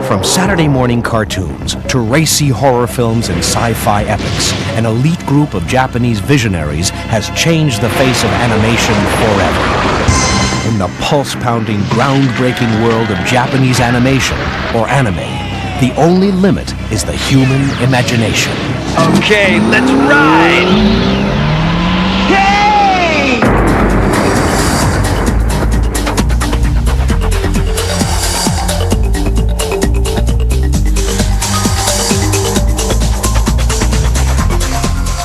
From Saturday morning cartoons to racy horror films and sci-fi epics, an elite group of Japanese visionaries has changed the face of animation forever. In the pulse-pounding, groundbreaking world of Japanese animation, or anime, the only limit is the human imagination. Okay, let's ride!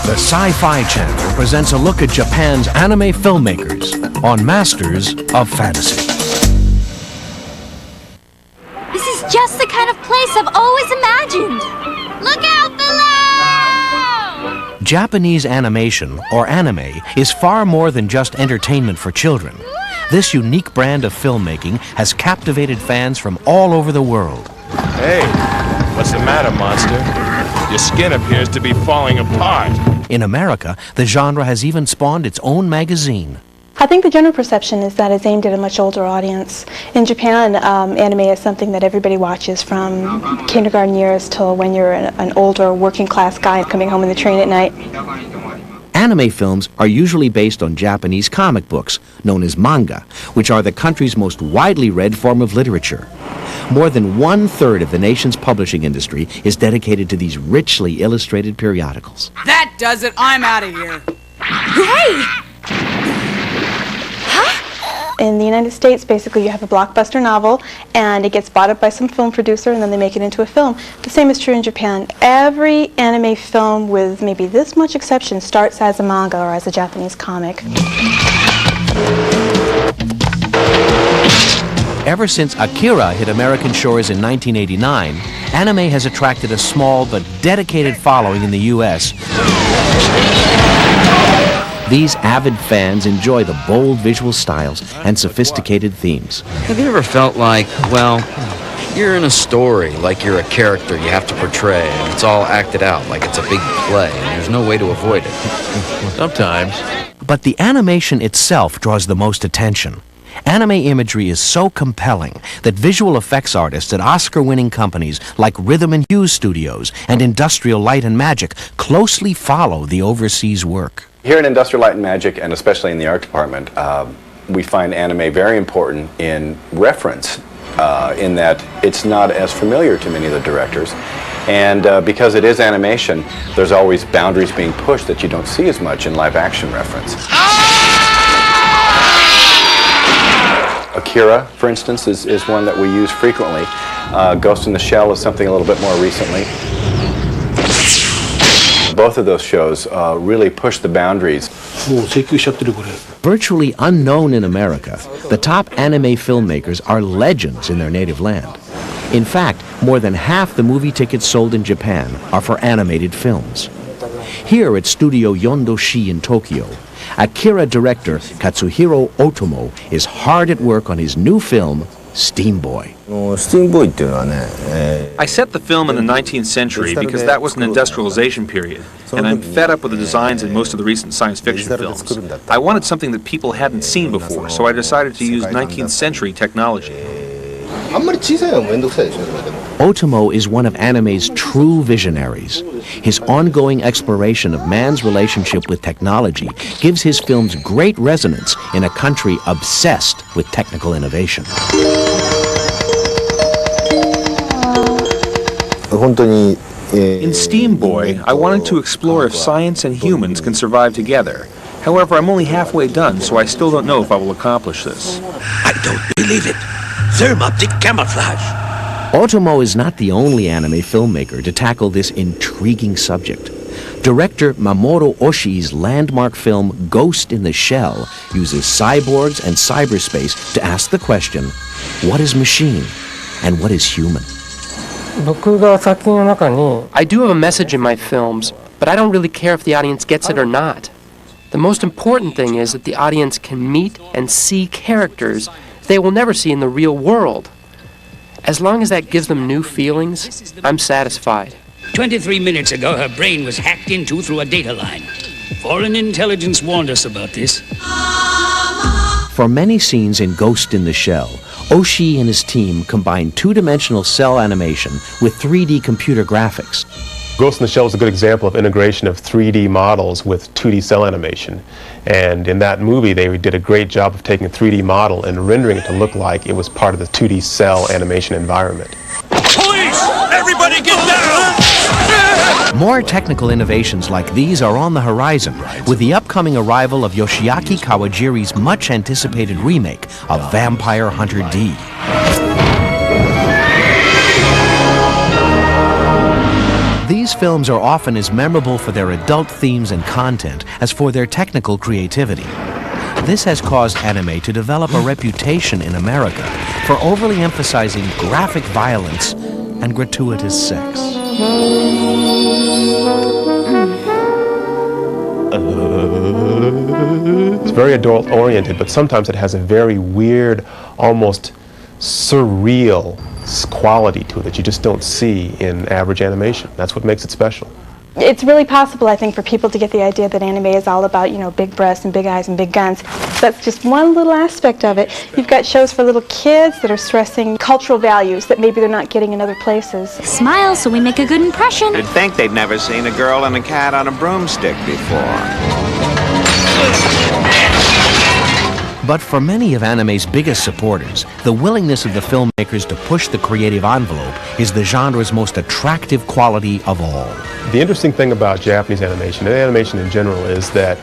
The Sci-Fi Channel presents a look at Japan's anime filmmakers on Masters of Fantasy. This is just the kind of place I've always imagined. Look out below! Japanese animation, or anime, is far more than just entertainment for children. This unique brand of filmmaking has captivated fans from all over the world. Hey, what's the matter, monster? Your skin appears to be falling apart. In America, the genre has even spawned its own magazine. I think the general perception is that it's aimed at a much older audience. In Japan, anime is something that everybody watches from kindergarten years till when you're an older working class guy coming home in the train at night. Anime films are usually based on Japanese comic books, known as manga, which are the country's most widely read form of literature. More than 1/3 of the nation's publishing industry is dedicated to these richly illustrated periodicals. That does it. I'm out of here. Hey! In the United States, basically you have a blockbuster novel and it gets bought up by some film producer and then they make it into a film. The same is true in Japan. Every anime film, with maybe this much exception, starts as a manga or as a Japanese comic. Ever since Akira hit American shores in 1989, anime has attracted a small but dedicated following in the U.S. These avid fans enjoy the bold visual styles and sophisticated themes. Have you ever felt like, well, you're in a story, like you're a character you have to portray, and it's all acted out like it's a big play, and there's no way to avoid it? Sometimes. But the animation itself draws the most attention. Anime imagery is so compelling that visual effects artists at Oscar-winning companies like Rhythm and Hughes Studios and Industrial Light and Magic closely follow the overseas work. Here at Industrial Light and Magic, and especially in the art department, we find anime very important in reference, in that it's not as familiar to many of the directors. And because it is animation, there's always boundaries being pushed that you don't see as much in live action reference. Akira, for instance, is one that we use frequently. Ghost in the Shell is something a little bit more recently. Both of those shows really push the boundaries. Virtually unknown in America, the top anime filmmakers are legends in their native land. In fact, more than half the movie tickets sold in Japan are for animated films. Here at Studio Yondoshi in Tokyo, Akira director Katsuhiro Otomo is hard at work on his new film, Steam Boy. I set the film in the 19th century because that was an industrialization period, and I'm fed up with the designs in most of the recent science fiction films. I wanted something that people hadn't seen before, so I decided to use 19th century technology. Otomo is one of anime's true visionaries. His ongoing exploration of man's relationship with technology gives his films great resonance in a country obsessed with technical innovation. In Steam Boy, I wanted to explore if science and humans can survive together. However, I'm only halfway done, so I still don't know if I will accomplish this. I don't believe it. Thermoptic camouflage. Otomo is not the only anime filmmaker to tackle this intriguing subject. Director Mamoru Oshii's landmark film Ghost in the Shell uses cyborgs and cyberspace to ask the question, what is machine and what is human? I do have a message in my films, but I don't really care if the audience gets it or not. The most important thing is that the audience can meet and see characters they will never see in the real world. As long as that gives them new feelings, I'm satisfied. 23 minutes ago, her brain was hacked into through a data line. Foreign intelligence warned us about this. For many scenes in Ghost in the Shell, Oshii and his team combined two-dimensional cell animation with 3D computer graphics. Ghost in the Shell is a good example of integration of 3D models with 2D cell animation. And in that movie, they did a great job of taking a 3D model and rendering it to look like it was part of the 2D cell animation environment. Police! Everybody get down! More technical innovations like these are on the horizon with the upcoming arrival of Yoshiaki Kawajiri's much-anticipated remake of Vampire Hunter D. These films are often as memorable for their adult themes and content as for their technical creativity. This has caused anime to develop a reputation in America for overly emphasizing graphic violence and gratuitous sex. It's very adult-oriented, but sometimes it has a very weird, almost surreal quality to it that you just don't see in average animation. That's what makes it special. It's really possible, I think, for people to get the idea that anime is all about, you know, big breasts and big eyes and big guns. That's just one little aspect of it. You've got shows for little kids that are stressing cultural values that maybe they're not getting in other places. Smile so we make a good impression. You'd think they've never seen a girl and a cat on a broomstick before. But for many of anime's biggest supporters, the willingness of the filmmakers to push the creative envelope is the genre's most attractive quality of all. The interesting thing about Japanese animation, and animation in general, is that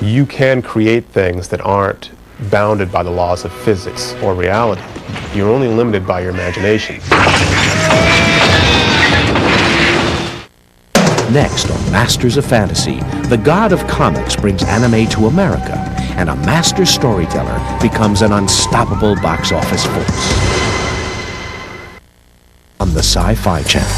you can create things that aren't bounded by the laws of physics or reality. You're only limited by your imagination. Next on Masters of Fantasy, the god of comics brings anime to America, and a master storyteller becomes an unstoppable box office force. On the Sci-Fi Channel.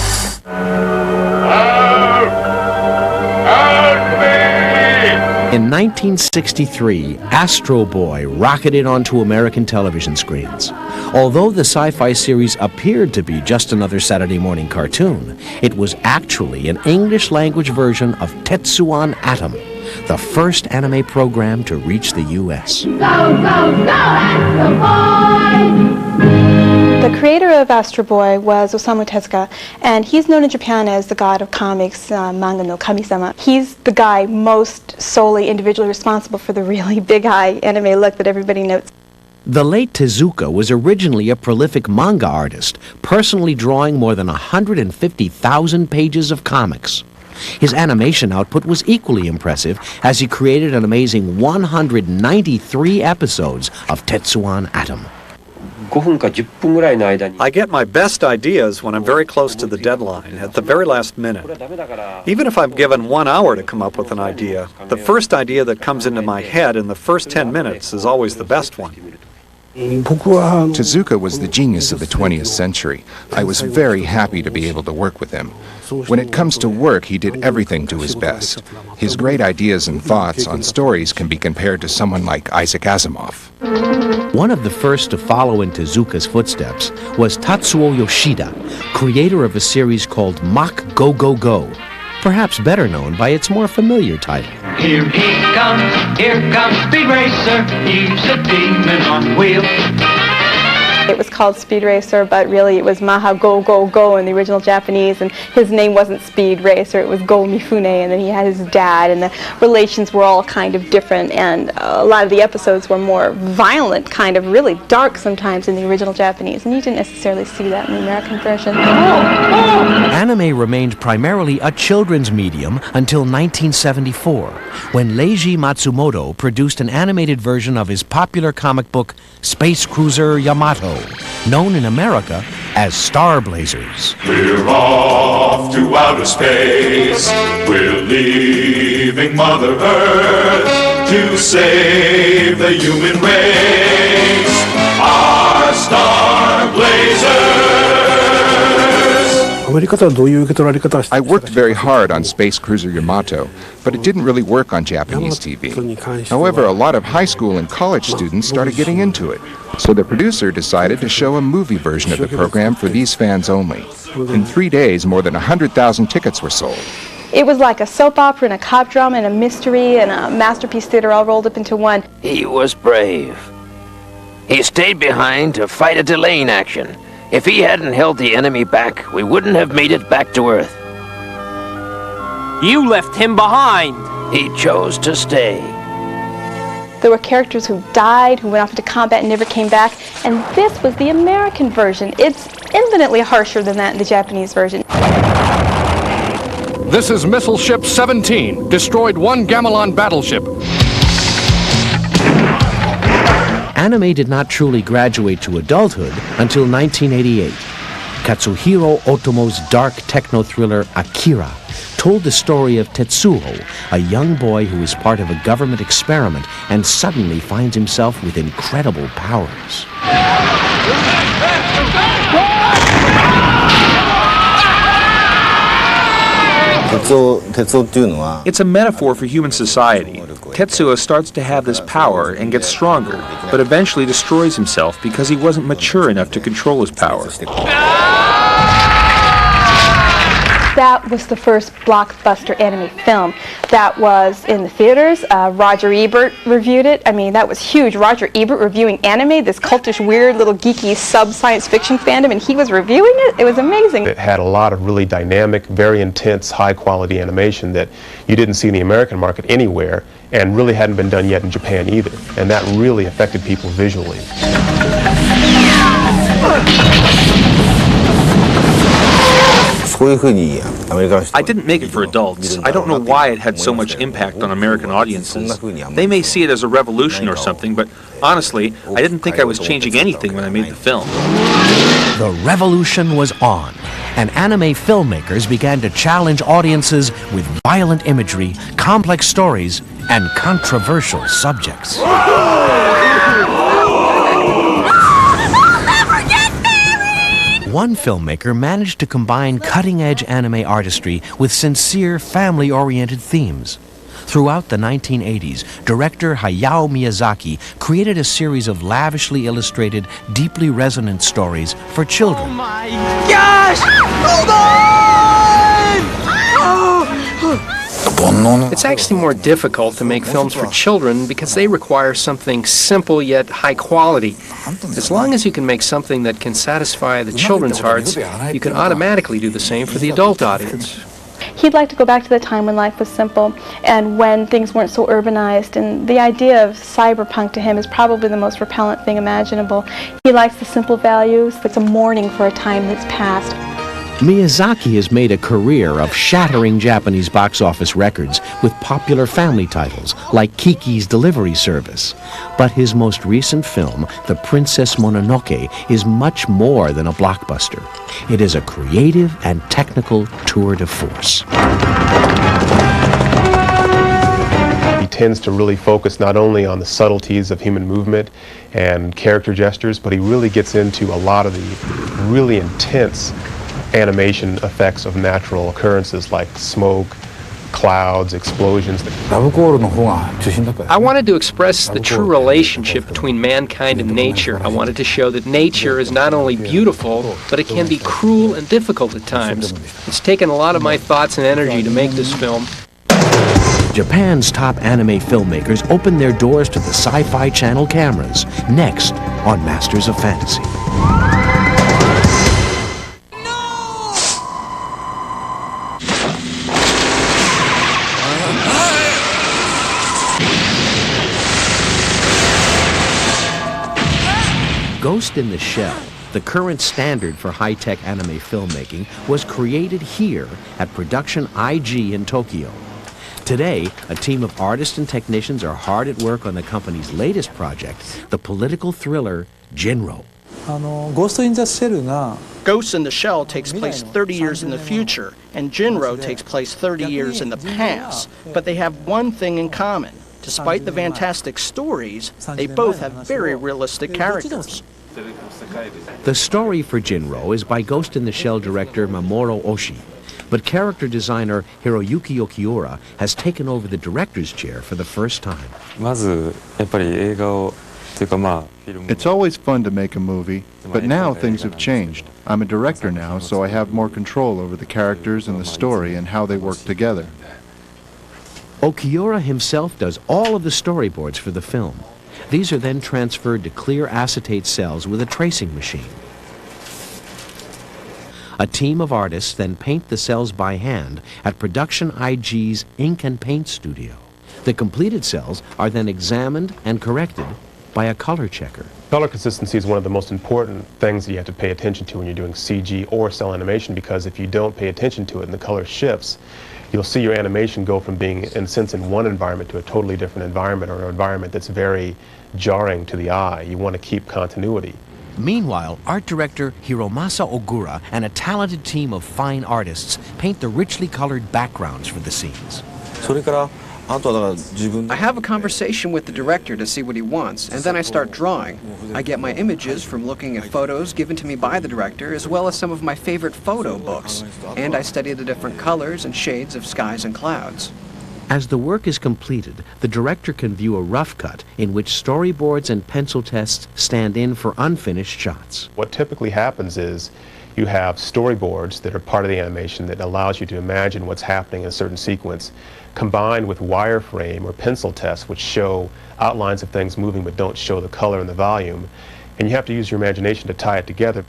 In 1963, Astro Boy rocketed onto American television screens. Although the sci-fi series appeared to be just another Saturday morning cartoon, it was actually an English-language version of Tetsuan Atom, the first anime program to reach the U.S. Go, go, go, Astro Boy! The creator of Astro Boy was Osamu Tezuka, and he's known in Japan as the god of comics, manga no kami-sama. He's the guy most solely individually responsible for the really big eye anime look that everybody notes. The late Tezuka was originally a prolific manga artist, personally drawing more than 150,000 pages of comics. His animation output was equally impressive, as he created an amazing 193 episodes of Tetsuan Atom. I get my best ideas when I'm very close to the deadline, at the very last minute. Even if I'm given 1 hour to come up with an idea, the first idea that comes into my head in the first 10 minutes is always the best one. Tezuka was the genius of the 20th century. I was very happy to be able to work with him. When it comes to work, he did everything to his best. His great ideas and thoughts on stories can be compared to someone like Isaac Asimov. One of the first to follow in Tezuka's footsteps was Tatsuo Yoshida, creator of a series called Mach Go Go Go, perhaps better known by its more familiar title. Here comes Speed Racer, he's a demon on wheels. It was called Speed Racer, but really it was Maha Go Go Go in the original Japanese, and his name wasn't Speed Racer, it was Go Mifune, and then he had his dad, and the relations were all kind of different, and a lot of the episodes were more violent, kind of really dark sometimes in the original Japanese, and you didn't necessarily see that in the American version. Anime remained primarily a children's medium until 1974, when Leiji Matsumoto produced an animated version of his popular comic book Space Cruiser Yamato, known in America as Star Blazers. We're off to outer space. We're leaving Mother Earth to save the human race. Our Star Blazers. I worked very hard on Space Cruiser Yamato, but it didn't really work on Japanese TV. However, a lot of high school and college students started getting into it, so the producer decided to show a movie version of the program for these fans only. In 3 days, more than 100,000 tickets were sold. It was like a soap opera and a cop drama and a mystery and a masterpiece theater all rolled up into one. He was brave. He stayed behind to fight a delaying action. If he hadn't held the enemy back, we wouldn't have made it back to Earth. You left him behind. He chose to stay. There were characters who died, who went off into combat and never came back, and this was the American version. It's infinitely harsher than that in the Japanese version. This is Missile Ship 17, destroyed one Gamelon battleship. Anime did not truly graduate to adulthood until 1988. Katsuhiro Otomo's dark techno-thriller Akira told the story of Tetsuo, a young boy who is part of a government experiment and suddenly finds himself with incredible powers. It's a metaphor for human society. Tetsuo starts to have this power and gets stronger, but eventually destroys himself because he wasn't mature enough to control his power. That was the first blockbuster anime film that was in the theaters. Roger Ebert reviewed it. I mean, that was huge. Roger Ebert reviewing anime, this cultish, weird, little geeky sub-science fiction fandom, and he was reviewing it. It was amazing. It had a lot of really dynamic, very intense, high-quality animation that you didn't see in the American market anywhere, and really hadn't been done yet in Japan either. And that really affected people visually. I didn't make it for adults. I don't know why it had so much impact on American audiences. They may see it as a revolution or something, but honestly, I didn't think I was changing anything when I made the film. The revolution was on, and anime filmmakers began to challenge audiences with violent imagery, complex stories, and controversial subjects. One filmmaker managed to combine cutting-edge anime artistry with sincere, family-oriented themes. Throughout the 1980s, director Hayao Miyazaki created a series of lavishly illustrated, deeply resonant stories for children. Oh my gosh! Hold on! It's actually more difficult to make films for children because they require something simple yet high quality. As long as you can make something that can satisfy the children's hearts, you can automatically do the same for the adult audience. He'd like to go back to the time when life was simple and when things weren't so urbanized, and the idea of cyberpunk to him is probably the most repellent thing imaginable. He likes the simple values. It's a mourning for a time that's past. Miyazaki has made a career of shattering Japanese box office records with popular family titles like Kiki's Delivery Service. But his most recent film, The Princess Mononoke, is much more than a blockbuster. It is a creative and technical tour de force. He tends to really focus not only on the subtleties of human movement and character gestures, but he really gets into a lot of the really intense animation effects of natural occurrences like smoke, clouds, explosions. I wanted to express the true relationship between mankind and nature. I wanted to show that nature is not only beautiful, but it can be cruel and difficult at times. It's taken a lot of my thoughts and energy to make this film. Japan's top anime filmmakers opened their doors to the Sci-Fi Channel cameras, next on Masters of Fantasy. Ghost in the Shell, the current standard for high-tech anime filmmaking, was created here at Production IG in Tokyo. Today, a team of artists and technicians are hard at work on the company's latest project, the political thriller Jinro. Ghost in the Shell takes place 30 years in the future, and Jinro takes place 30 years in the past. But they have one thing in common. Despite the fantastic stories, they both have very realistic characters. The story for Jinro is by Ghost in the Shell director Mamoru Oshii, but character designer Hiroyuki Okiura has taken over the director's chair for the first time. It's always fun to make a movie, but now things have changed. I'm a director now, so I have more control over the characters and the story and how they work together. Okiura himself does all of the storyboards for the film. These are then transferred to clear acetate cells with a tracing machine. A team of artists then paint the cells by hand at Production IG's ink and paint studio. The completed cells are then examined and corrected by a color checker. Color consistency is one of the most important things that you have to pay attention to when you're doing CG or cell animation, because if you don't pay attention to it and the color shifts, you'll see your animation go from being, in a sense, in one environment to a totally different environment, or an environment that's very jarring to the eye. You want to keep continuity. Meanwhile, art director Hiromasa Ogura and a talented team of fine artists paint the richly colored backgrounds for the scenes. I have a conversation with the director to see what he wants, and then I start drawing. I get my images from looking at photos given to me by the director, as well as some of my favorite photo books, and I study the different colors and shades of skies and clouds. As the work is completed, the director can view a rough cut in which storyboards and pencil tests stand in for unfinished shots. What typically happens is you have storyboards that are part of the animation that allows you to imagine what's happening in a certain sequence, combined with wireframe or pencil tests which show outlines of things moving but don't show the color and the volume, and you have to use your imagination to tie it together.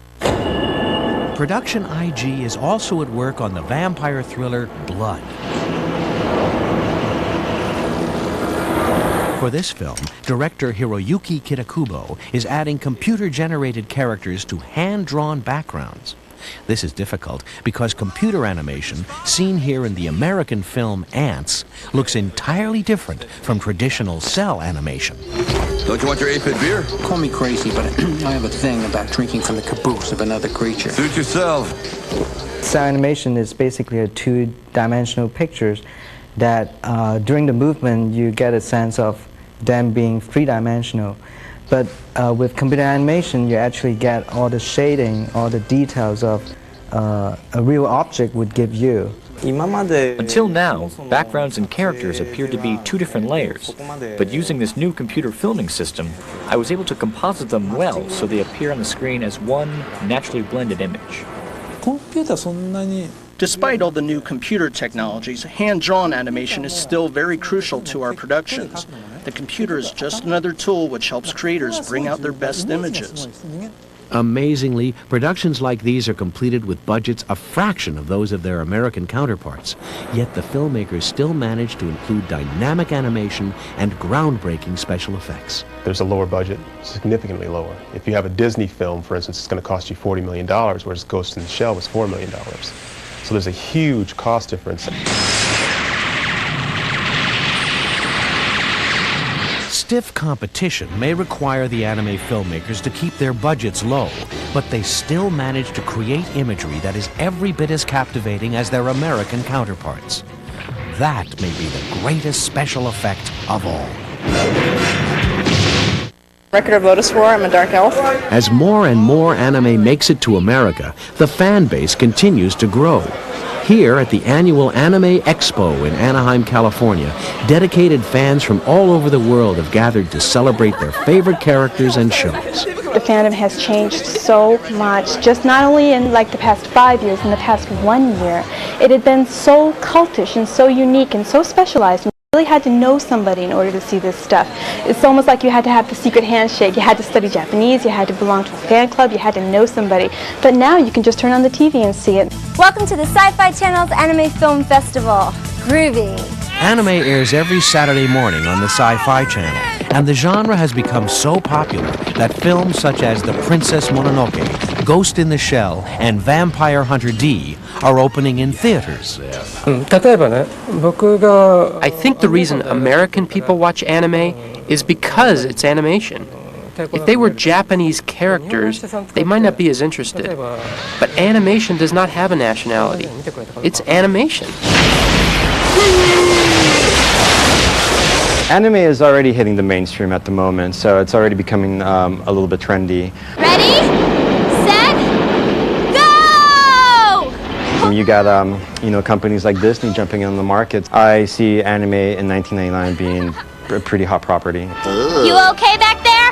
Production IG is also at work on the vampire thriller Blood. For this film, director Hiroyuki Kitakubo is adding computer-generated characters to hand-drawn backgrounds. This is difficult because computer animation, seen here in the American film Ants, looks entirely different from traditional cell animation. Don't you want your 8-bit beer? Call me crazy, but I have a thing about drinking from the caboose of another creature. Suit yourself. Cell animation is basically a two-dimensional pictures that during the movement you get a sense of them being three-dimensional. But with computer animation, you actually get all the shading, all the details of a real object would give you. Until now, backgrounds and characters appeared to be two different layers, but using this new computer filming system, I was able to composite them well so they appear on the screen as one naturally blended image. Despite all the new computer technologies, hand-drawn animation is still very crucial to our productions. The computer is just another tool which helps creators bring out their best images. Amazingly, productions like these are completed with budgets a fraction of those of their American counterparts. Yet the filmmakers still manage to include dynamic animation and groundbreaking special effects. There's a lower budget, significantly lower. If you have a Disney film, for instance, it's going to cost you $40 million, whereas Ghost in the Shell was $4 million. So there's a huge cost difference. Stiff competition may require the anime filmmakers to keep their budgets low, but they still manage to create imagery that is every bit as captivating as their American counterparts. That may be the greatest special effect of all. Record of Lotus War, I'm a dark elf. As more and more anime makes it to America, the fan base continues to grow. Here at the annual Anime Expo in Anaheim, California, dedicated fans from all over the world have gathered to celebrate their favorite characters and shows. The fandom has changed so much, just not only in like the past 5 years, in the past 1 year. It had been so cultish and so unique and so specialized. You really had to know somebody in order to see this stuff. It's almost like you had to have the secret handshake. You had to study Japanese, you had to belong to a fan club, you had to know somebody. But now you can just turn on the TV and see it. Welcome to the Sci-Fi Channel's Anime Film Festival. Groovy. Anime airs every Saturday morning on the Sci-Fi Channel, and the genre has become so popular that films such as The Princess Mononoke, Ghost in the Shell, and Vampire Hunter D are opening in theaters. I think the reason American people watch anime is because it's animation. If they were Japanese characters, they might not be as interested. But animation does not have a nationality. It's animation. Anime is already hitting the mainstream at the moment, so it's already becoming a little bit trendy. Ready, set, go! You got companies like Disney jumping on the market. I see anime in 1999 being a pretty hot property. You okay back there?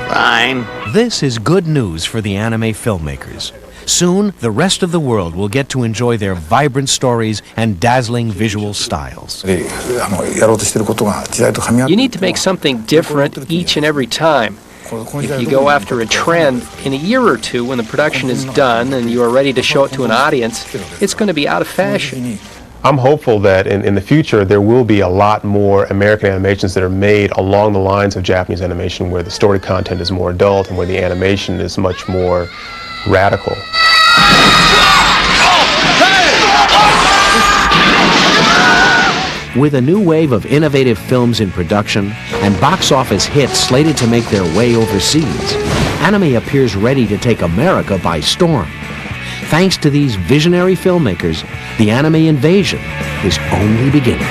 Fine. This is good news for the anime filmmakers. Soon, the rest of the world will get to enjoy their vibrant stories and dazzling visual styles. You need to make something different each and every time. If you go after a trend, in a year or two, when the production is done and you are ready to show it to an audience, it's going to be out of fashion. I'm hopeful that in the future there will be a lot more American animations that are made along the lines of Japanese animation, where the story content is more adult and where the animation is much more radical. With a new wave of innovative films in production and box office hits slated to make their way overseas, anime appears ready to take America by storm. Thanks to these visionary filmmakers, the anime invasion is only beginning.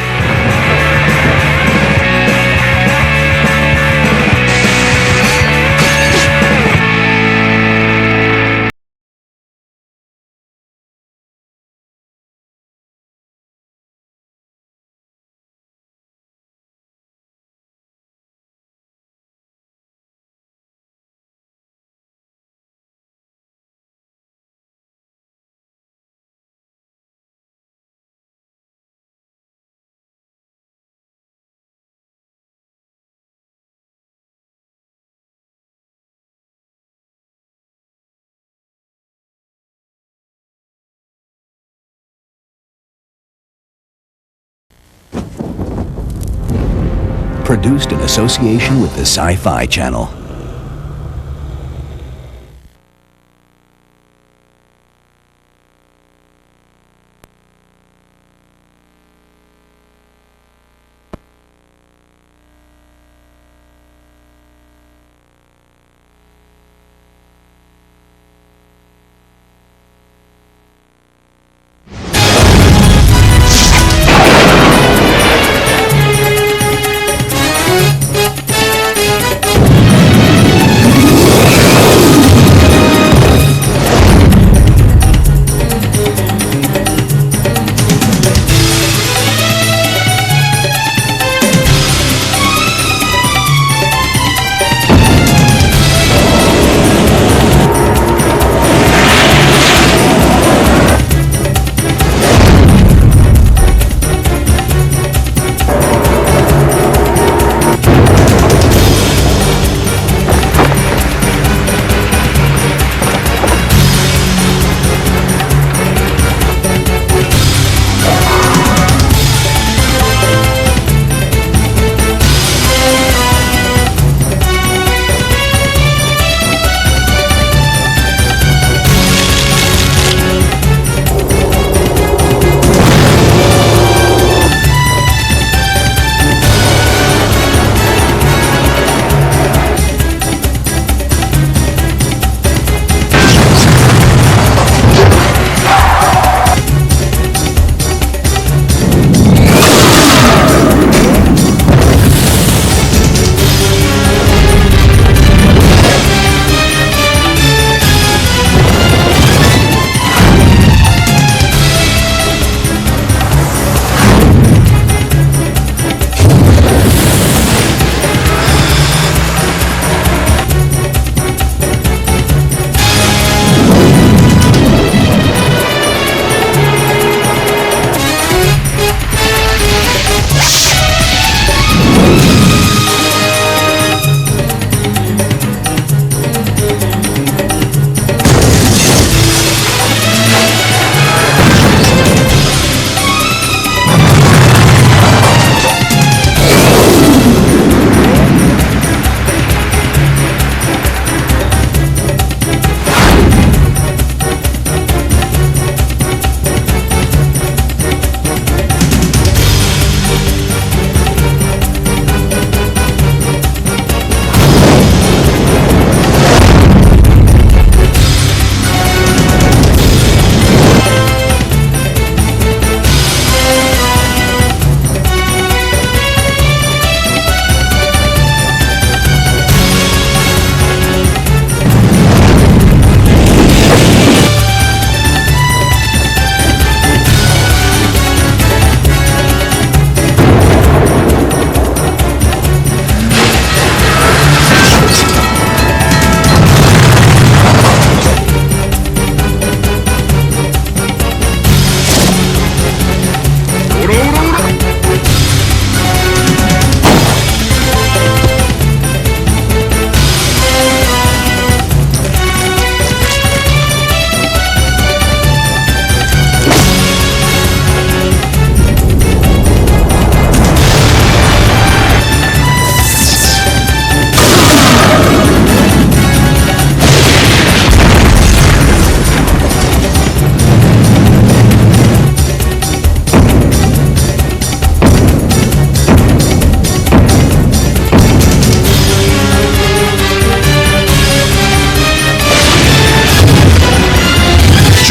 Produced in association with the Sci-Fi Channel.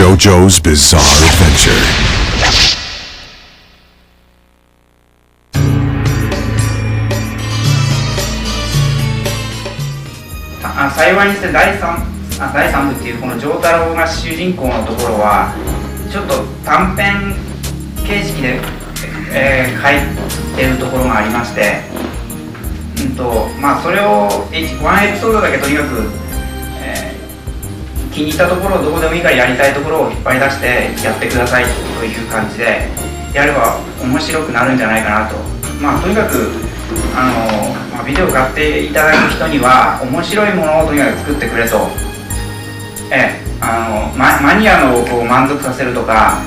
JoJo's Bizarre Adventure.「幸いにして第3部」っていうこの丈太郎が主人公のところはちょっと短編形式で、書いてるところがありまして、それをワンエピソードだけとにかく、気に入ったところをどこでもいいからやりたいところを引っ張り出してやってくださいという感じでやれば面白くなるんじゃないかなと。とにかくビデオを買っていただく人には面白いものをとにかく作ってくれと、マニアのをこう満足させるとか、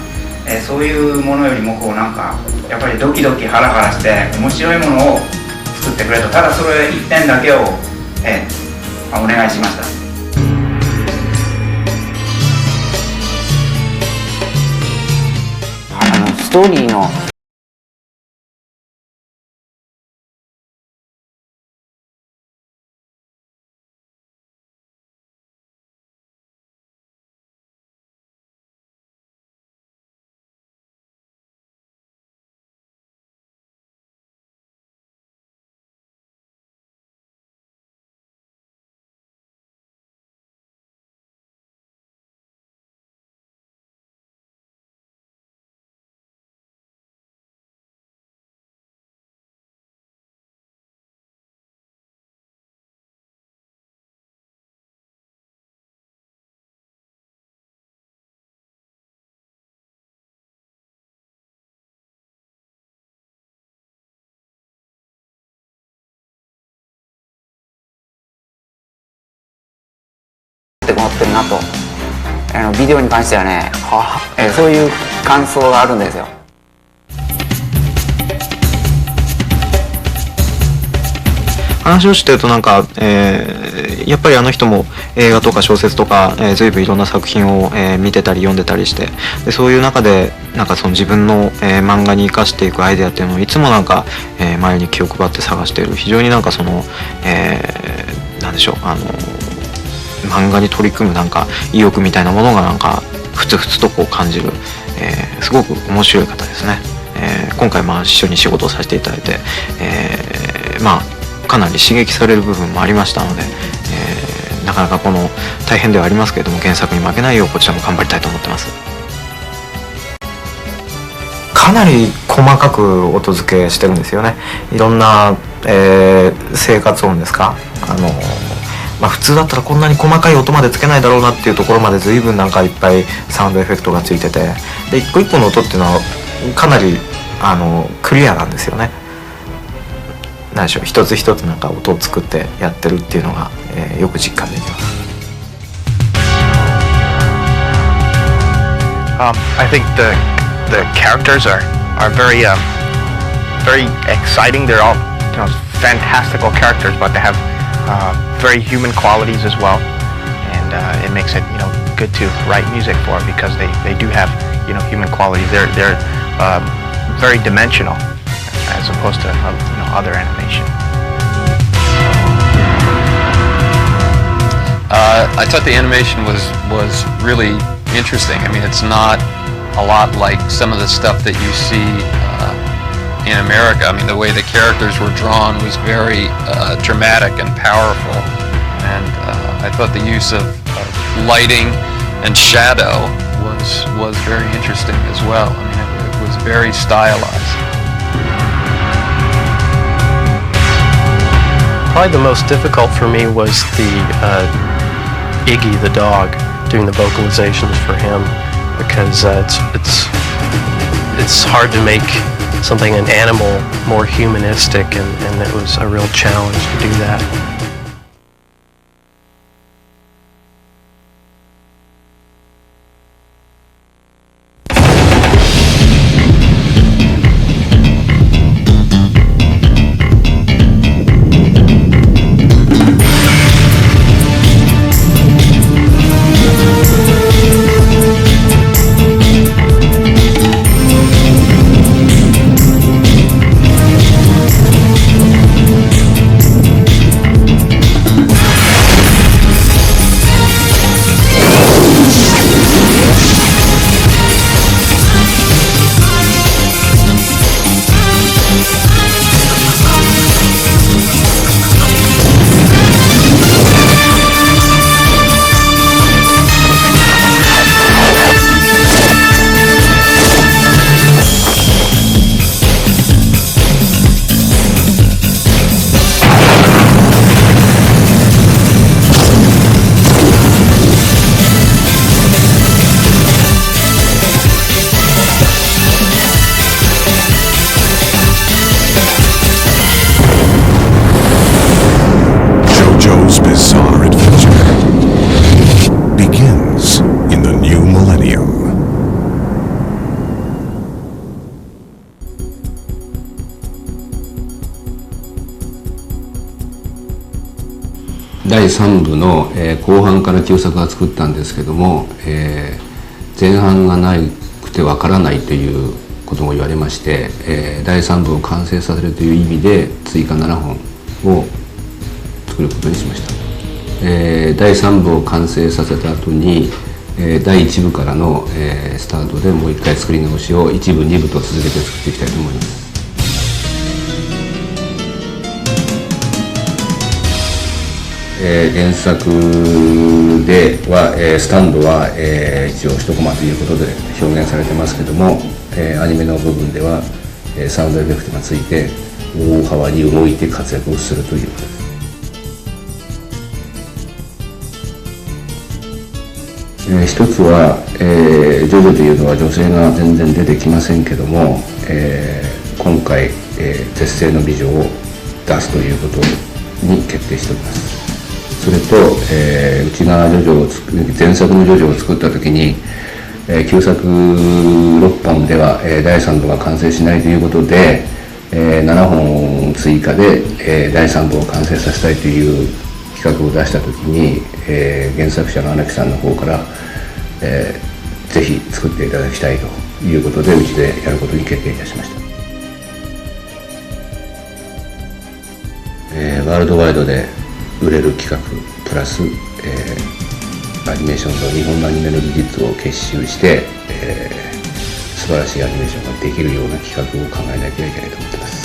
そういうものよりもこうなんかやっぱりドキドキハラハラして面白いものを作ってくれと、ただそれ一点だけを、お願いしました。ストーリーのって思ってるなと、ビデオに関してはね、そういう感想があるんですよ。話をしてるとなんか、やっぱりあの人も映画とか小説とか、随分いろんな作品を、見てたり読んでたりして、でそういう中でなんかその自分の、漫画に生かしていくアイデアっていうのをいつもなんか、前に気を配って探している、非常になんかその、なんでしょう、漫画に取り組むなんか意欲みたいなものがなんかふつふつとこう感じる、すごく面白い方ですね。今回一緒に仕事をさせていただいて、かなり刺激される部分もありましたので、なかなかこの大変ではありますけれども原作に負けないようこちらも頑張りたいと思ってます。かなり細かく音付けしてるんですよね。いろんな、生活音ですか、普通だったらこんなに細かい音までつけないだろうなっていうところまで随分なんかいっぱいサウンドエフェクトがついてて、で一個一個の音っていうのはかなりクリアなんですよね。何でしょう、一つ一つなんか音を作ってやってるっていうのが、よく実感できます。I think the characters are very very exciting. They're all fantastical characters, but they have very human qualities as well, and it makes it good to write music for because they do have human qualities. They're very dimensional as opposed to other animation. I thought the animation was really interesting. I mean, it's not a lot like some of the stuff that you see in America. I mean, the way the characters were drawn was very dramatic and powerful, and I thought the use of lighting and shadow was very interesting as well. I mean, it was very stylized. Probably the most difficult for me was the Iggy the dog, doing the vocalizations for him, because it's hard to make something, an animal, more humanistic, and it was a real challenge to do that. 第3部の、後半から旧作は作ったんですけども、前半がなくてわからないということも言われまして、第3部を完成させるという意味で追加7本を作ることにしました。第3部を完成させた後に、第1部からの、スタートでもう一回作り直しを1部2部と続けて作っていきたいと思います。原作では、スタンドは、一応1コマということで表現されてますけども、アニメの部分では、サウンドエフェクトがついて大幅に動いて活躍をするということです。一つは、ジョジョというのは女性が全然出てきませんけども、今回、絶世の美女を出すということに決定しております。それと、うちが前作のジョジョを作った時に、旧作6本では、第3部が完成しないということで、7本追加で、第3部を完成させたいという企画を出した時に、原作者の荒木さんの方から、ぜひ作っていただきたいということでうちでやることに決定いたしました。ワールドワイドで売れる企画プラス、アニメーションと日本のアニメの技術を結集して、素晴らしいアニメーションができるような企画を考えなきゃいけないと思っています。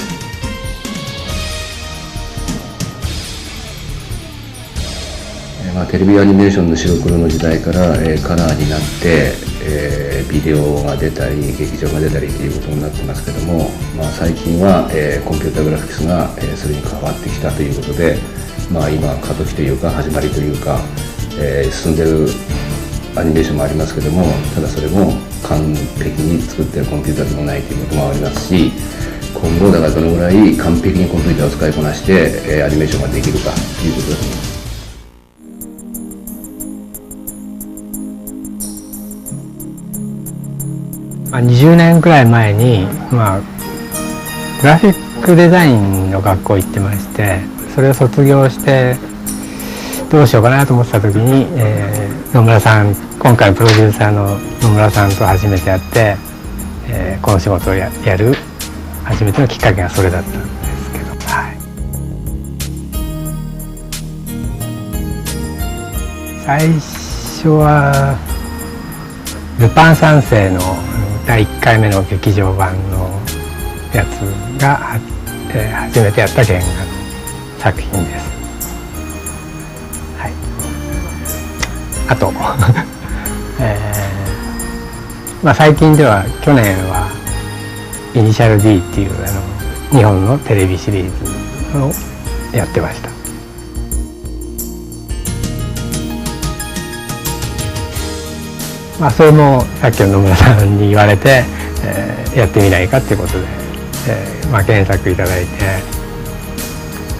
テレビアニメーションの白黒の時代から、カラーになって、ビデオが出たり劇場が出たりということになってますけども、最近は、コンピュータグラフィクスが、それに変わってきたということで、今過渡期というか始まりというか、進んでるアニメーションもありますけども、ただそれも完璧に作ってるコンピューターでもないということもありますし、今後だからどのぐらい完璧にコンピューターを使いこなして、アニメーションができるかということだと思います。20年くらい前に、グラフィックデザインの学校行ってまして、それを卒業してどうしようかなと思ってた時に、野村さん、今回プロデューサーの野村さんと初めて会って、この仕事をやる初めてのきっかけがそれだったんですけど、最初はルパン三世の第1回目の劇場版のやつが、初めてやった原画の作品です。はい。あと、最近では去年はイニシャル D っていう日本のテレビシリーズをやってました。それもさっきの野村さんに言われて、やってみないかっていうことで、検索いただいて、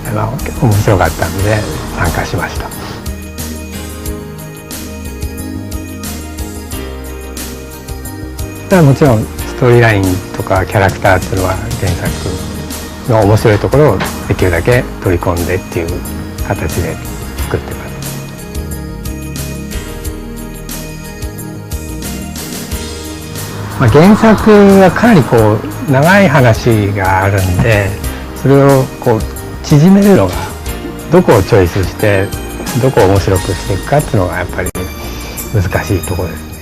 面白かったので参加しました。もちろんストーリーラインとかキャラクターっていうのは原作の面白いところをできるだけ取り込んでっていう形で作ってます。原作はかなり長い話があるんで、それを縮めるのがどこをチョイスしてどこを面白くしていくかっていうのがやっぱり難しいところですね。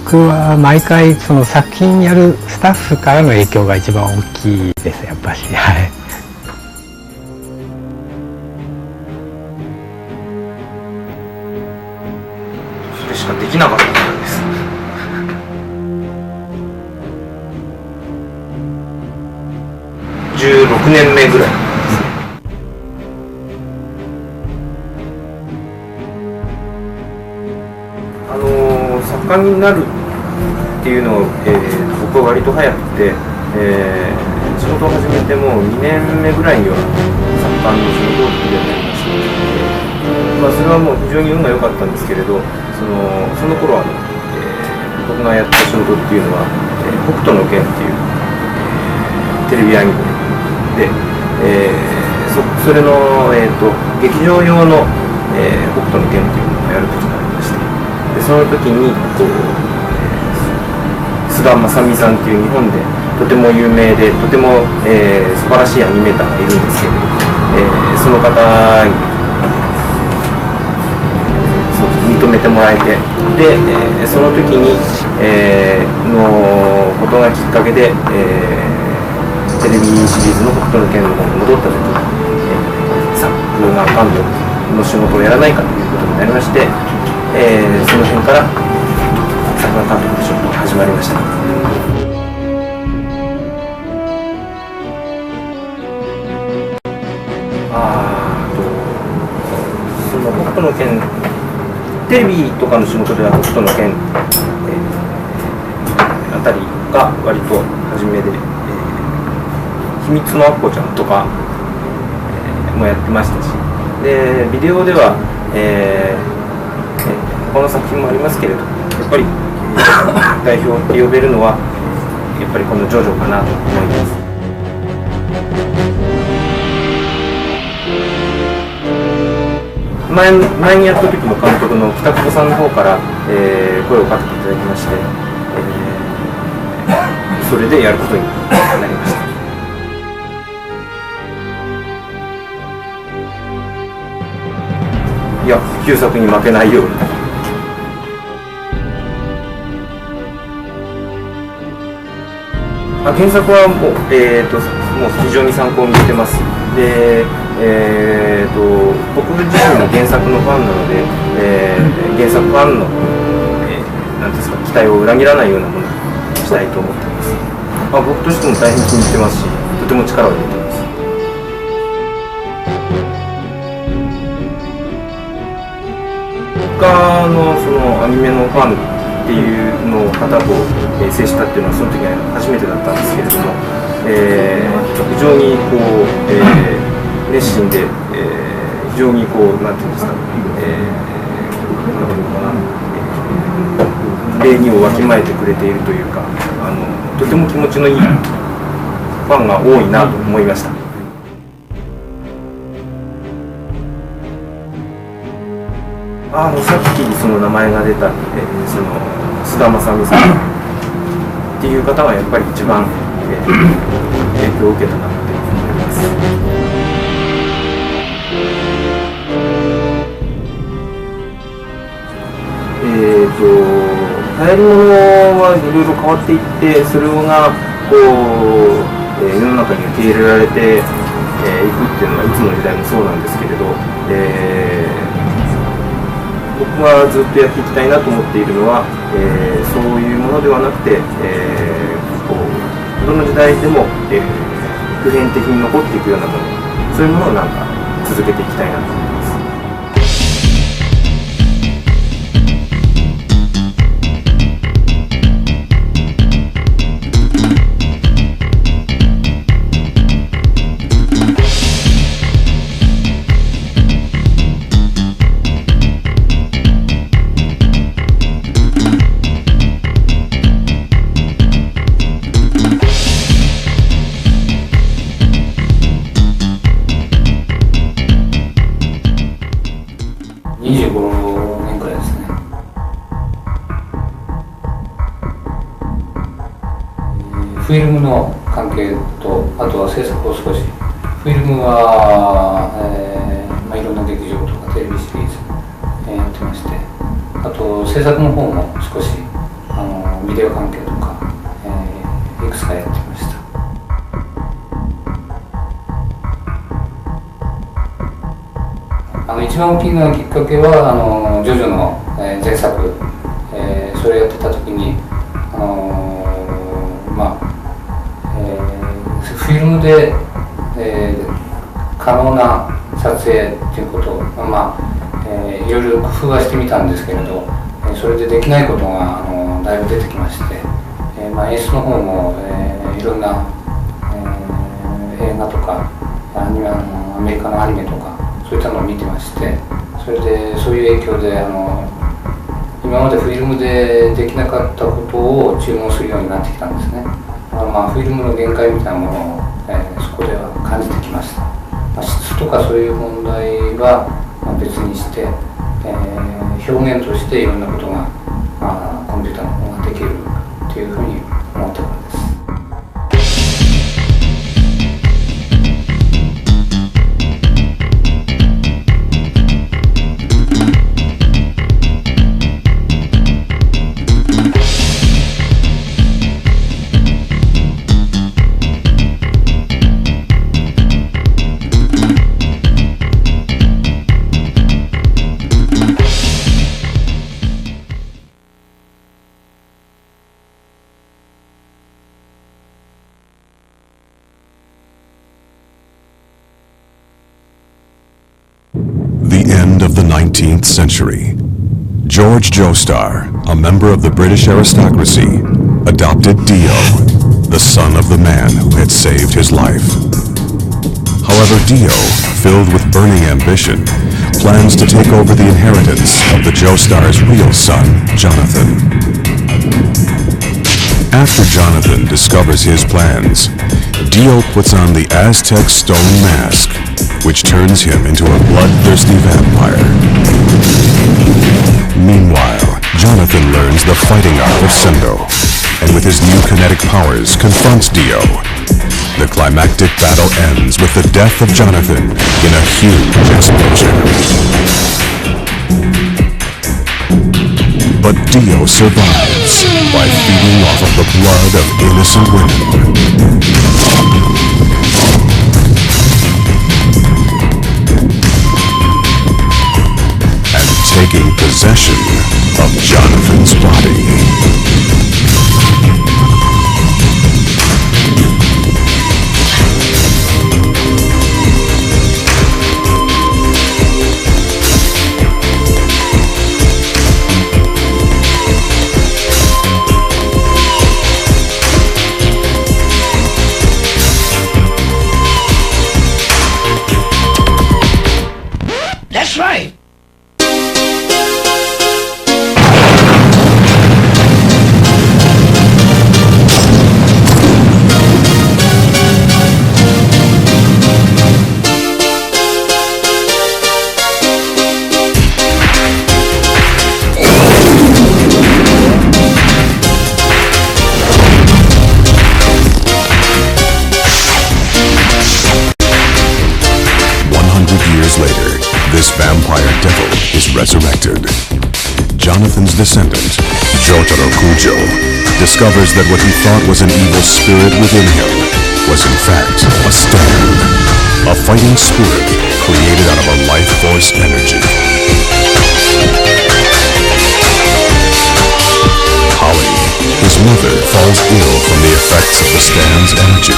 僕は毎回その作品やるスタッフからの影響が一番大きいですやっぱし。はい。それしかできなかったんです。16年目ぐらい。作家になるっていうのを、僕は割と早くて、仕事を始めてもう2年目ぐらいには作家の仕事をできるようになりました。それはもう非常に運が良かったんですけれど、その頃僕がやった仕事っていうのは、北斗の拳っていう、テレビアニメ、それの、劇場用の、北斗の拳っていうのをやる時がありまして、でその時に菅田将暉さんっていう日本でとても有名でとても、素晴らしいアニメーターがいるんですけど、その方に認めてもらえて、で、その時に、のことがきっかけで、テレビシリーズの北斗の拳の方に戻った時に、作画監督の仕事をやらないかということになりまして、その辺から作画監督の仕事が始まりました。その北斗の拳、テレビとかの仕事では北斗の拳、あたりが割と初めで、秘密のアッコちゃんとか、もやってましたし、でビデオでは、他の作品もありますけれど、やっぱり、代表って呼べるのはやっぱりこのジョジョかなと思います。前にやった時も監督の北久保さんの方から、声をかけていただきまして、それでやることになりました。いや、旧作に負けないように。原作はもう非常に参考にしてます。で、僕自身も原作のファンなので、原作ファンの、なんですか、期待を裏切らないようなものにしたいと思っています。僕としても大変気に入ってますし、とても力を入れています。他のそのアニメのファンっていうのを方と接したっていうのはその時は初めてだったんですけれども、非常にこう、熱心で、非常にこうなんていうんですか、なんていうのかな、礼儀をわきまえてくれているというか、とても気持ちのいいファンが多いなと思いました。さっきその名前が出た、その菅田将暉さんっていう方はやっぱり一番、影響を受けたなって思います。流行り物はいろいろ変わっていって、それがこう、世の中に受け入れられていくっていうのはいつの時代もそうなんですけれど、僕がずっとやっていきたいなと思っているのは、そういうものではなくて、こうどの時代でも、普遍的に残っていくようなもの、そういうものをなんか続けていきたいなと思います。25年くらいですね。フィルムの関係と、あとは制作を少し、フィルムは、いろんな劇場とかテレビシリーズ、やってまして、あと制作の方も少しビデオ関係とか、いくつかやってました。一番大きなきっかけはジョジョの、前作、それやってた時にフィルムで、可能な撮影っていうことを、いろいろ工夫はしてみたんですけれど、それでできないことがだいぶ出てきまして、演出の方も、いろんな、映画とかアメリカのアニメとかそういったのを見てまして、それでそういう影響で今までフィルムでできなかったことを注文するようになってきたんですね。フィルムの限界みたいなものを、こでは感じてきました。質とかそういう問題は別にして、表現としていろんなことが、コンピューターの方ができるというふうに思っているんです。The end of the 19th century. George Joestar, a member of the British aristocracy, adopted Dio, the son of the man who had saved his life. However, Dio, filled with burning ambition, plans to take over the inheritance of the Joestar's real son, Jonathan. After Jonathan discovers his plans, Dio puts on the Aztec stone mask, which turns him into a bloodthirsty vampire. Meanwhile, Jonathan learns the fighting art of Sendo, and with his new kinetic powers confronts Dio. The climactic battle ends with the death of Jonathan in a huge explosion. But Dio survives by feeding off of the blood of innocent women. And taking possession of Jonathan's body. That's right. This vampire devil is resurrected. Jonathan's descendant, Jotaro Kujo, discovers that what he thought was an evil spirit within him was in fact a stand, a fighting spirit created out of a life force energy. Holly, his mother, falls ill from the effects of the stand's energy.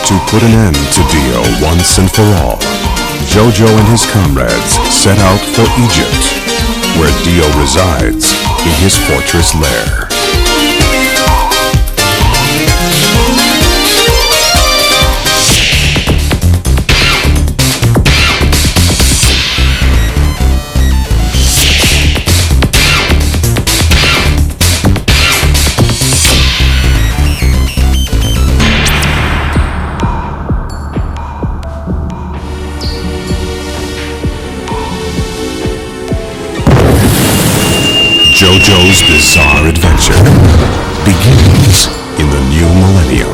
To put an end to Dio once and for all, Jojo and his comrades set out for Egypt, where Dio resides in his fortress lair. JoJo's Bizarre Adventure begins in the new millennium.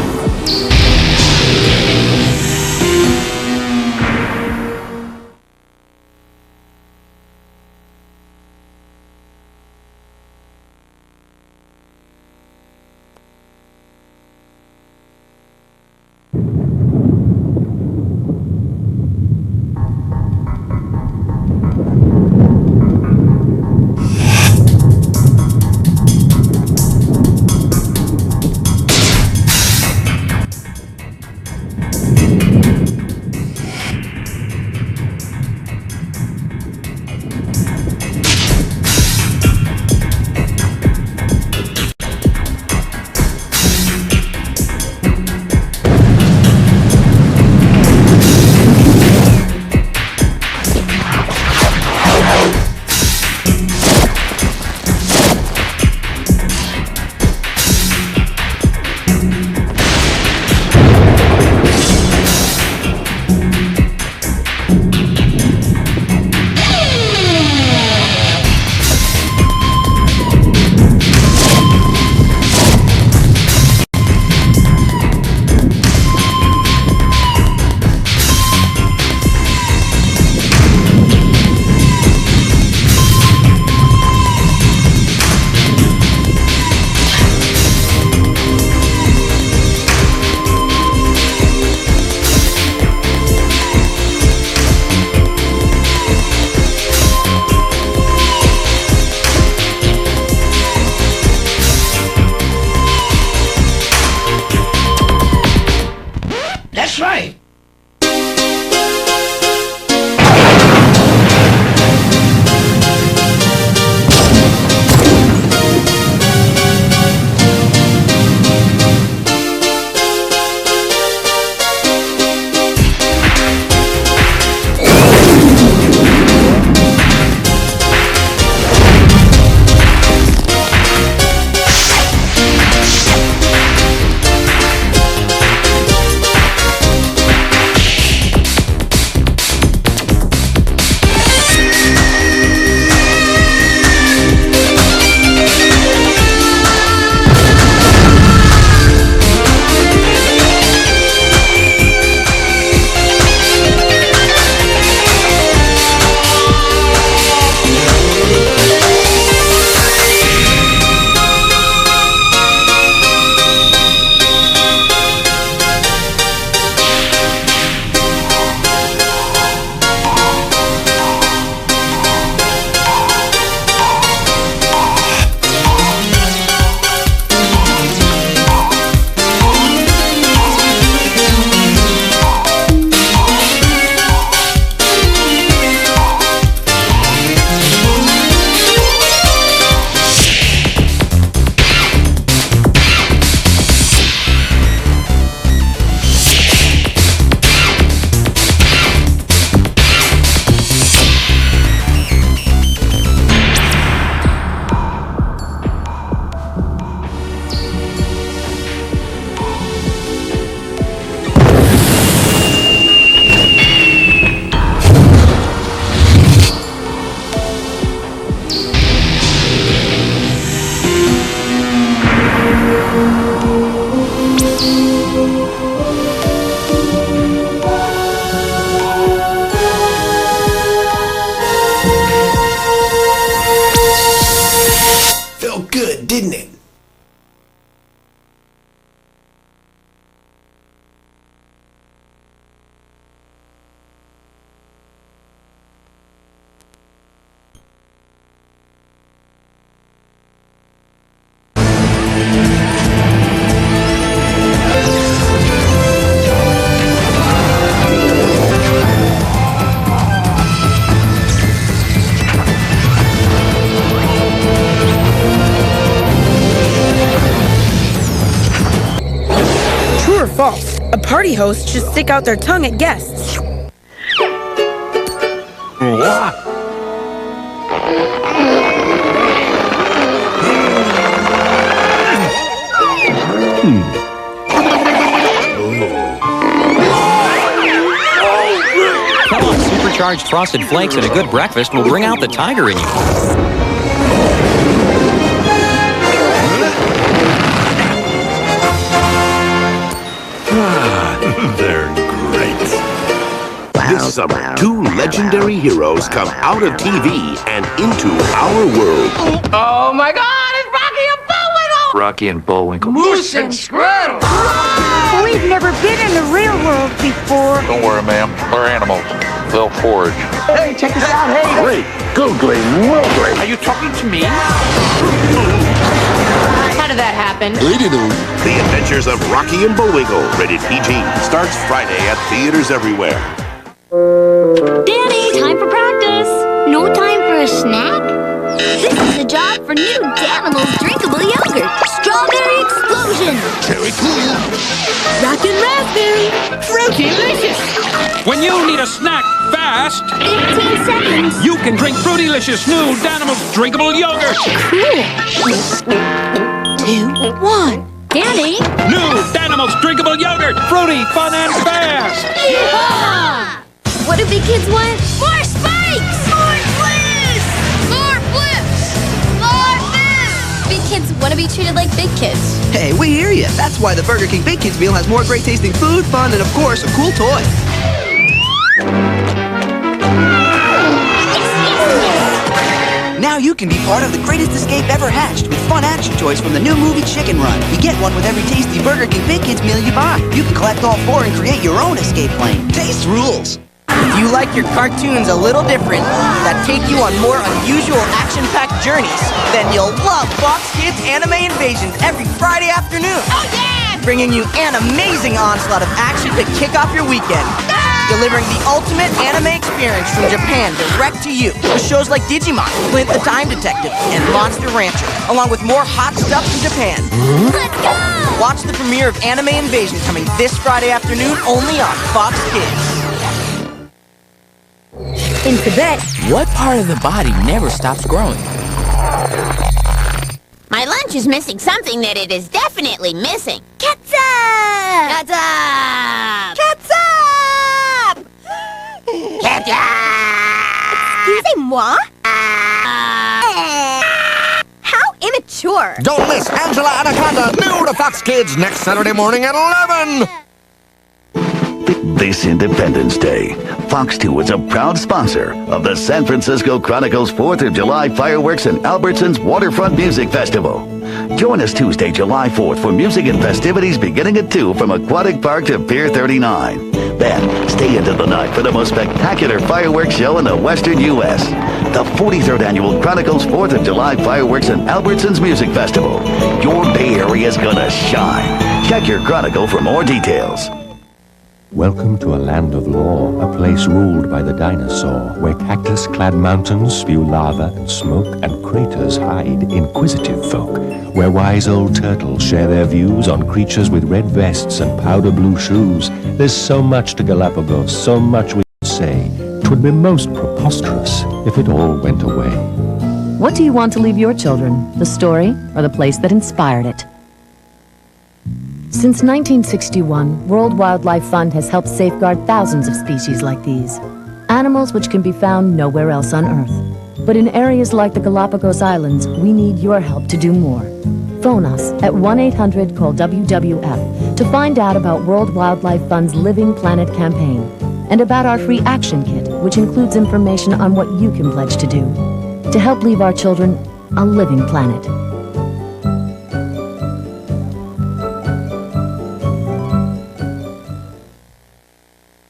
Felt good, didn't it? True or false? A party host should stick out their tongue at guests. Kellogg's supercharged Frosted Flakes and a good breakfast will bring out the tiger in you. They're great. This summer, two legendary heroes come out of TV and into our world. Oh my God, it's Rocky and Bullwinkle! Rocky and Bullwinkle. Moose and Scraddle! We've never been in the real world before. Don't worry, ma'am. We're animals. They'll forage. Hey, check this out, hey! Great, googly, woogly. Are you talking to me? How did that happen? The Adventures of Rocky and Bullwinkle, rated PG, starts Friday at theaters everywhere. Danny, time for practice. No time for a snack? This is a job for new Danimals drinkable yogurt. Strawberry explosion. Cherry cool. Rockin' raspberry. Fruity-licious. When you need a snack fast, 18 seconds. you can drink Fruity-licious new Danimals drinkable yogurt. Cool. 2, 1. Danny. New Danimals drinkable yogurt. Fruity, fun, and fast. Yeehaw! What do big kids want? More spikes! More flips! More flips! More flips! Big kids want to be treated like big kids. Hey, we hear you. That's why the Burger King Big Kids meal has more great tasting food, fun, and of course, a cool toy. Now you can be part of the greatest escape ever hatched with fun action toys from the new movie Chicken Run. You get one with every tasty Burger King Big Kids meal you buy. You can collect all 4 and create your own escape plane. Taste rules. If you like your cartoons a little different, that take you on more unusual action-packed journeys, then you'll love Fox Kids Anime Invasions every Friday afternoon. Oh yeah! Bringing you an amazing onslaught of action to kick off your weekend. Delivering the ultimate anime experience from Japan direct to you. With shows like Digimon, Flint the Time Detective, and Monster Rancher, along with more hot stuff from Japan. Let's go! Watch the premiere of Anime Invasion coming this Friday afternoon only on Fox Kids. In Tibet, what part of the body never stops growing? My lunch is missing something that it is definitely missing. Ketchup! Ketchup! Ketchup! Ketchup! Excusez-moi? How immature! Don't miss Angela Anaconda, new to Fox Kids next Saturday morning at 11! This Independence Day, Fox 2 is a proud sponsor of the San Francisco Chronicles 4th of July Fireworks and Albertsons Waterfront Music Festival. Join us Tuesday, July 4th for music and festivities beginning at 2 from Aquatic Park to Pier 39. Then, stay into the night for the most spectacular fireworks show in the Western U.S. The 43rd Annual Chronicles 4th of July Fireworks and Albertsons Music Festival. Your Bay Area's gonna shine. Check your Chronicle for more details. Welcome to a land of law, a place ruled by the dinosaur, where cactus-clad mountains spew lava and smoke and craters hide inquisitive folk, where wise old turtles share their views on creatures with red vests and powder blue shoes. There's so much to Galapagos, so much we could say. 'Twould be most preposterous if it all went away. What do you want to leave your children? The story or the place that inspired it? Since 1961, World Wildlife Fund has helped safeguard thousands of species like these. Animals which can be found nowhere else on Earth. But in areas like the Galapagos Islands, we need your help to do more. Phone us at 1-800-CALL-WWF to find out about World Wildlife Fund's Living Planet campaign and about our free action kit, which includes information on what you can pledge to do to help leave our children a living planet.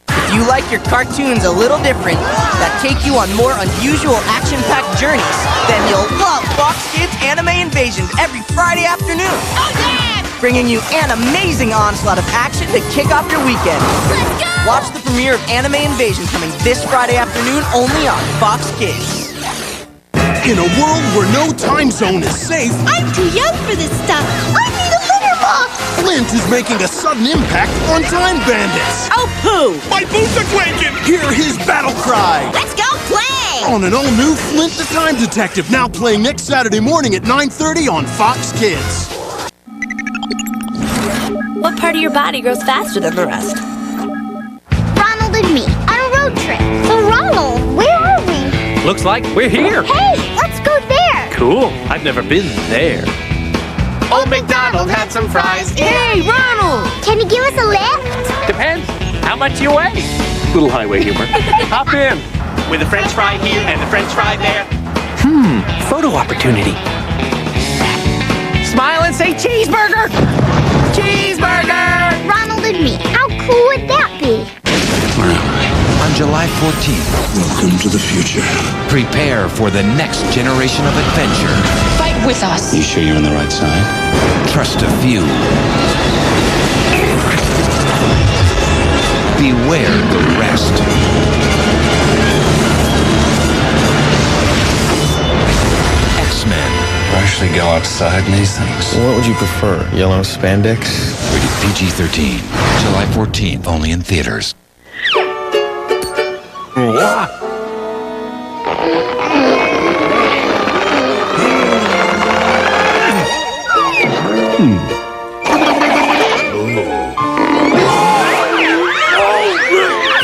If you like your cartoons a little different, that take you on more unusual action-packed journeys, then you'll love Fox Kids Anime Invasions every Friday afternoon. Oh yeah! Bringing you an amazing onslaught of action to kick off your weekend. Let's go! Watch the premiere of Anime Invasion coming this Friday afternoon only on Fox Kids. In a world where no time zone is safe, I'm too young for this stuff. I need a litter box. Flint is making a sudden impact on time bandits. Oh, poo. My boots are quaking. Hear his battle cry. Let's go play. On an all-new Flint the Time Detective, now playing next Saturday morning at 9:30 on Fox Kids. What part of your body grows faster than the rest? Ronald and me on a road trip. So Ronald, where are we? Looks like we're here. Hey, let's go there. Cool. I've never been there. Old MacDonald had some fries. Hey, Ronald! Can you give us a lift? Depends how much you weigh. Little highway humor. Hop in. With a french fry here and a french fry there. Photo opportunity. Smile and say cheeseburger! Cheeseburger! Ronald and me. How cool would that be? On July 14th, Welcome to the future. prepare for the next generation of adventure. Fight with us. You sure you're on the right side? Trust a few. Beware the rest. X-Men. I actually go outside in these things. What would you prefer? Yellow spandex? Rated PG-13. July 14th, only in theaters.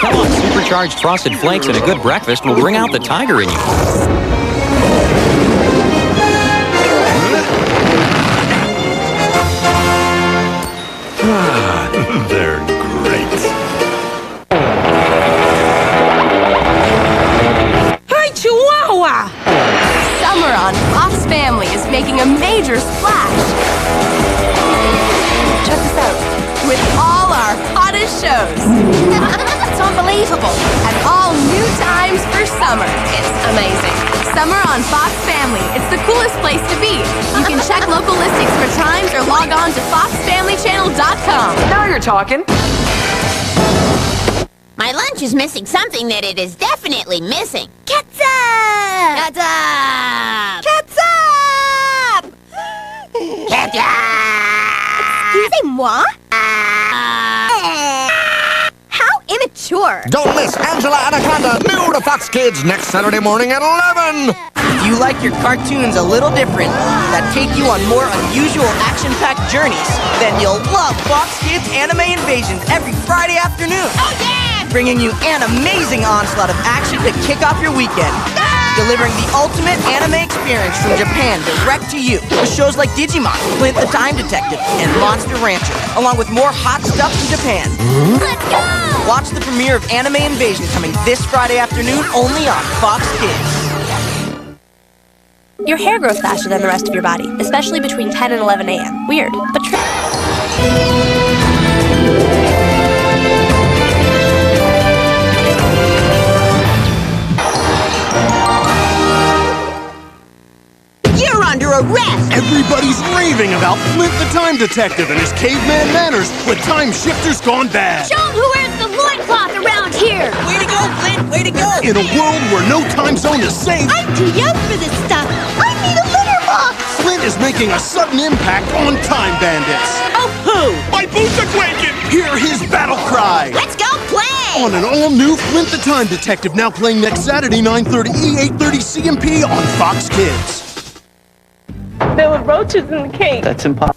Come on, supercharged Frosted Flakes and a good breakfast will bring out the tiger in you. They're great. Hi, Chihuahua! Summer on Fox Family is making a major splash. Check this out. With all our hottest shows. It's unbelievable. And all new times for summer. It's amazing. Summer on Fox Family. It's the coolest place to be. You can check local listings for times or log on to foxfamilychannel.com. Now you're talking. My lunch is missing something that it is definitely missing. Ketchup! Ketchup! Ketchup! Ketchup! Excusez-moi? How immature. Don't miss Angela Anaconda, new to Fox Kids next Saturday morning at 11. If you like your cartoons a little different, that take you on more unusual action-packed journeys, then you'll love Fox Kids Anime Invasions every Friday afternoon. Oh yeah! Bringing you an amazing onslaught of action to kick off your weekend. Delivering the ultimate anime experience from Japan direct to you. With shows like Digimon, Flint the Time Detective, and Monster Rancher, along with more hot stuff from Japan. Let's go! Watch the premiere of Anime Invasion coming this Friday afternoon only on Fox Kids. Your hair grows faster than the rest of your body, especially between 10 and 11 a.m. Weird, but true. You're under arrest! Everybody's raving about Flint the Time Detective and his caveman manners with time shifters gone bad. Show 'em who wears the loincloth around here. Way to go, Flint! Way to go! In a world where no time zone is safe, I'm too young for this stuff. I need a litter box! Flint is making a sudden impact on time bandits. Oh, poo! My boots are quaking. Hear his battle cry. Let's go play! On an all-new Flint the Time Detective, now playing next Saturday, 9:30 E, 8:30 CMP on Fox Kids. There were roaches in the cake. That's impossible.